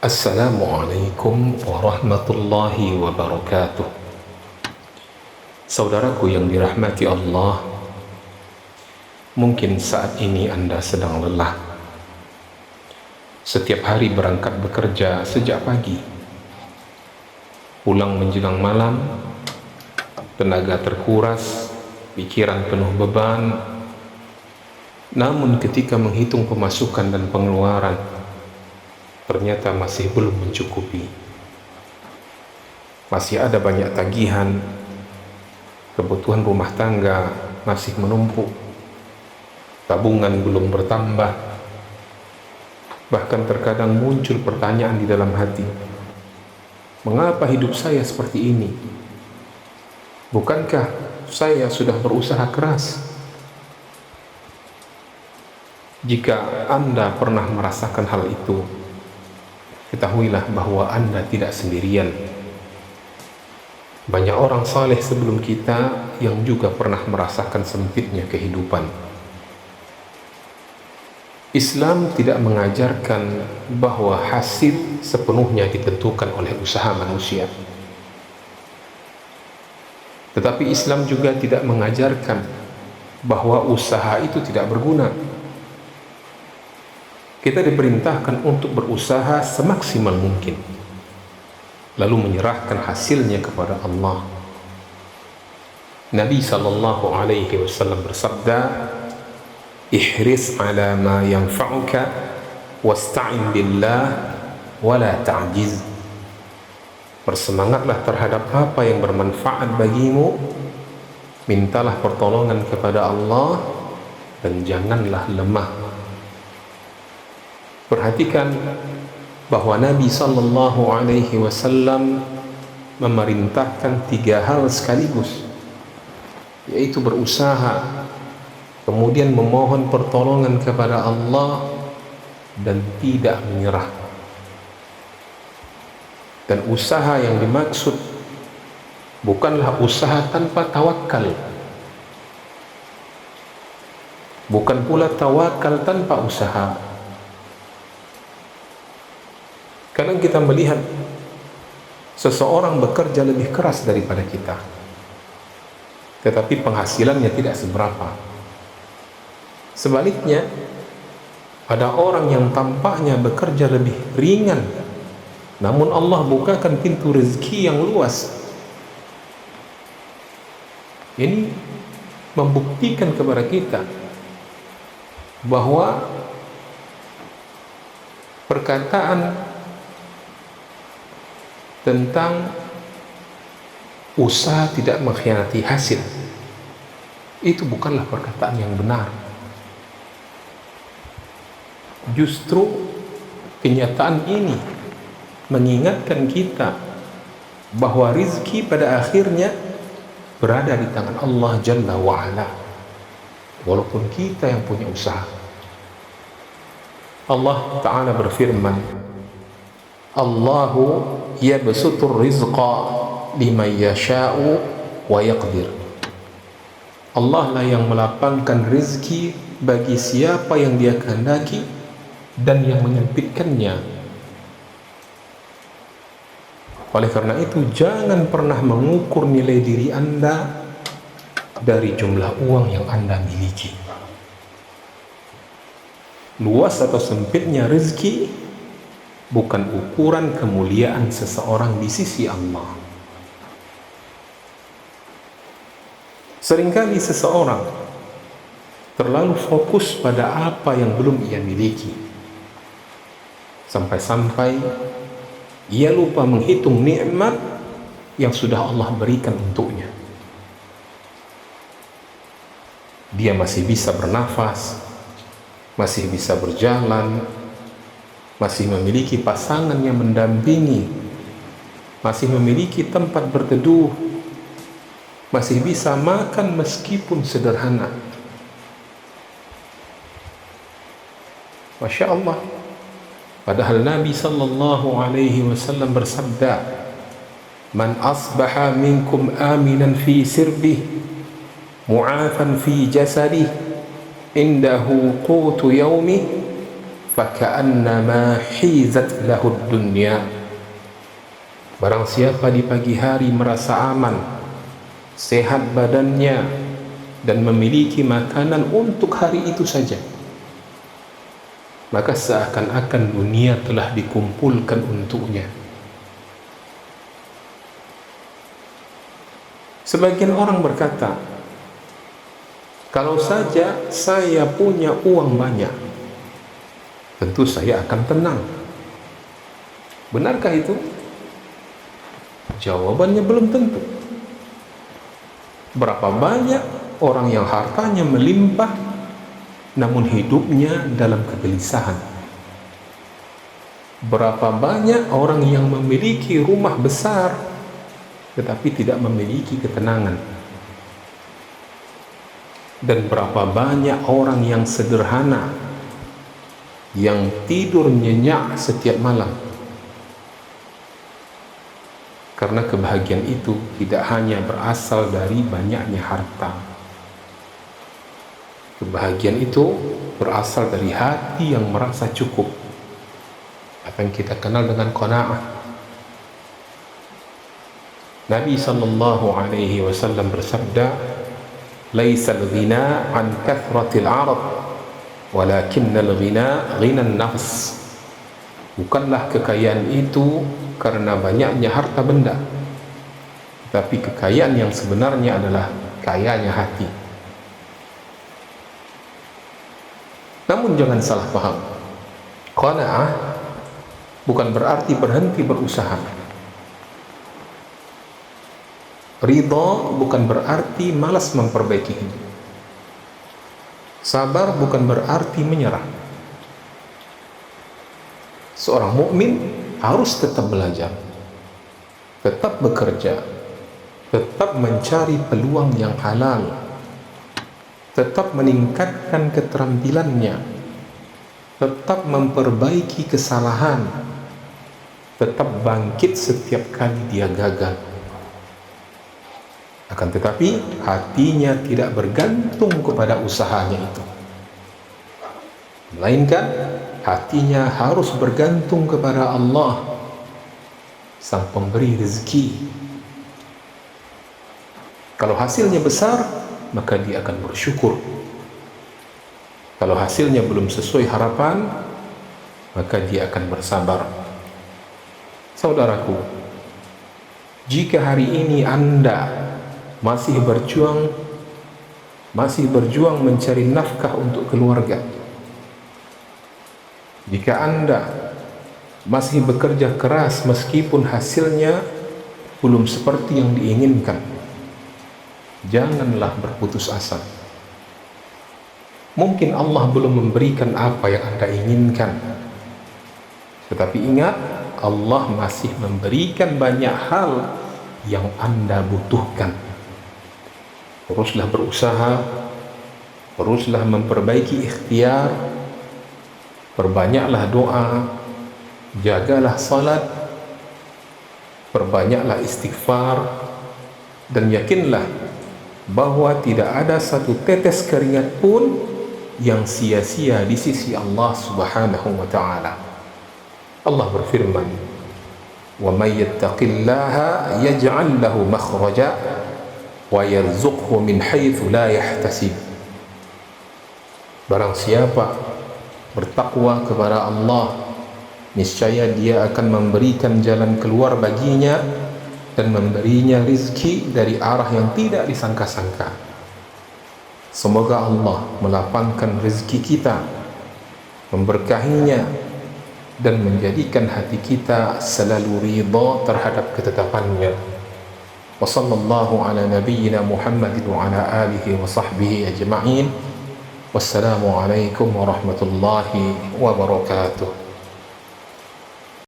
Assalamualaikum warahmatullahi wabarakatuh. Saudaraku yang dirahmati Allah, mungkin saat ini Anda sedang lelah. Setiap hari berangkat bekerja sejak pagi, pulang menjelang malam, tenaga terkuras, pikiran penuh beban. Namun ketika menghitung pemasukan dan pengeluaran, ternyata masih belum mencukupi. Masih ada banyak tagihan, kebutuhan rumah tangga masih menumpuk, tabungan belum bertambah. Bahkan terkadang muncul pertanyaan di dalam hati, mengapa hidup saya seperti ini? Bukankah saya sudah berusaha keras? Jika Anda pernah merasakan hal itu, ketahuilah bahwa Anda tidak sendirian. Banyak orang saleh sebelum kita yang juga pernah merasakan sempitnya kehidupan. Islam tidak mengajarkan bahwa hasil sepenuhnya ditentukan oleh usaha manusia. Tetapi Islam juga tidak mengajarkan bahwa usaha itu tidak berguna. Kita diperintahkan untuk berusaha semaksimal mungkin, lalu menyerahkan hasilnya kepada Allah. Nabi SAW bersabda, ihris ala ma yanfa'uka wasta'in billah wala ta'jiz. Bersemangatlah terhadap apa yang bermanfaat bagimu, mintalah pertolongan kepada Allah, dan janganlah lemah. Perhatikan bahwa Nabi SAW memerintahkan 3 hal sekaligus, yaitu berusaha, kemudian memohon pertolongan kepada Allah, dan tidak menyerah. Dan usaha yang dimaksud bukanlah usaha tanpa tawakal, bukan pula tawakal tanpa usaha. Kadang kita melihat seseorang bekerja lebih keras daripada kita, tetapi penghasilannya tidak seberapa. Sebaliknya, ada orang yang tampaknya bekerja lebih ringan, namun Allah bukakan pintu rezeki yang luas. Ini membuktikan kepada kita bahwa perkataan tentang usaha tidak mengkhianati hasil itu bukanlah perkataan yang benar. Justru kenyataan ini mengingatkan kita bahwa rizki pada akhirnya berada di tangan Allah Jalla wa'ala, walaupun kita yang punya usaha. Allah Ta'ala berfirman, Allahu yabsutur rizqa liman yasha'u wa yaqdir. Allah lah yang melapangkan rizki bagi siapa yang Dia kehendaki dan yang menyempitkannya. Oleh karena itu, jangan pernah mengukur nilai diri Anda dari jumlah uang yang Anda miliki. Luas atau sempitnya rezeki bukan ukuran kemuliaan seseorang di sisi Allah. Seringkali seseorang terlalu fokus pada apa yang belum ia miliki, sampai-sampai ia lupa menghitung nikmat yang sudah Allah berikan untuknya. Dia masih bisa bernafas, masih bisa berjalan, masih memiliki pasangan yang mendampingi, masih memiliki tempat berteduh, masih bisa makan meskipun sederhana. Masya Allah. Padahal Nabi SAW bersabda, man asbaha minkum aminan fi sirbih, mu'afan fi jasadih, indahu qutu yaumih, faka'annama hizat lahud dunya. Barang siapa di pagi hari merasa aman, sehat badannya, dan memiliki makanan untuk hari itu saja, maka seakan-akan dunia telah dikumpulkan untuknya. Sebagian orang berkata, kalau saja saya punya uang banyak, tentu saya akan tenang. Benarkah itu? Jawabannya belum tentu. Berapa banyak orang yang hartanya melimpah namun hidupnya dalam kegelisahan? Berapa banyak orang yang memiliki rumah besar tetapi tidak memiliki ketenangan? Dan berapa banyak orang yang sederhana yang tidur nyenyak setiap malam? Karena kebahagiaan itu tidak hanya berasal dari banyaknya harta. Kebahagiaan itu berasal dari hati yang merasa cukup, apa yang kita kenal dengan qanaah. Nabi SAW bersabda, "Laisa al-ghina an kathratil 'arad, walakinnal ghina ghinan nafs." Bukanlah kekayaan itu karena banyaknya harta benda, tapi kekayaan yang sebenarnya adalah kayanya hati. Namun jangan salah paham, qanaah bukan berarti berhenti berusaha. Ridha bukan berarti malas memperbaiki hidup. Sabar bukan berarti menyerah. Seorang mukmin harus tetap belajar, tetap bekerja, tetap mencari peluang yang halal, tetap meningkatkan keterampilannya, tetap memperbaiki kesalahan, tetap bangkit setiap kali dia gagal. Akan tetapi hatinya tidak bergantung kepada usahanya itu, melainkan hatinya harus bergantung kepada Allah, Sang Pemberi rezeki. Kalau hasilnya besar, maka dia akan bersyukur. Kalau hasilnya belum sesuai harapan, maka dia akan bersabar. Saudaraku, jika hari ini Anda masih berjuang mencari nafkah untuk keluarga, jika Anda masih bekerja keras meskipun hasilnya belum seperti yang diinginkan, janganlah berputus asa. Mungkin Allah belum memberikan apa yang Anda inginkan, tetapi ingat, Allah masih memberikan banyak hal yang Anda butuhkan. Teruslah berusaha, teruslah memperbaiki ikhtiar, perbanyaklah doa, jagalah salat, perbanyaklah istighfar, dan yakinlah bahwa tidak ada satu tetes keringat pun yang sia-sia di sisi Allah Subhanahu wa ta'ala. Allah berfirman, "Wa may yattaqillaha yaj'al lahu makhraja wa yarzuqhu min haitsu la yahtasib." Barang siapa bertakwa kepada Allah, niscaya Dia akan memberikan jalan keluar baginya dan memberinya rizki dari arah yang tidak disangka-sangka. Semoga Allah melapangkan rezeki kita, memberkahinya, dan menjadikan hati kita selalu ridha terhadap ketetapannya. Wa sallallahu ala nabiyyina Muhammadin wa ala alihi wa sahbihi ajma'in. Wassalamu alaikum warahmatullahi wabarakatuh.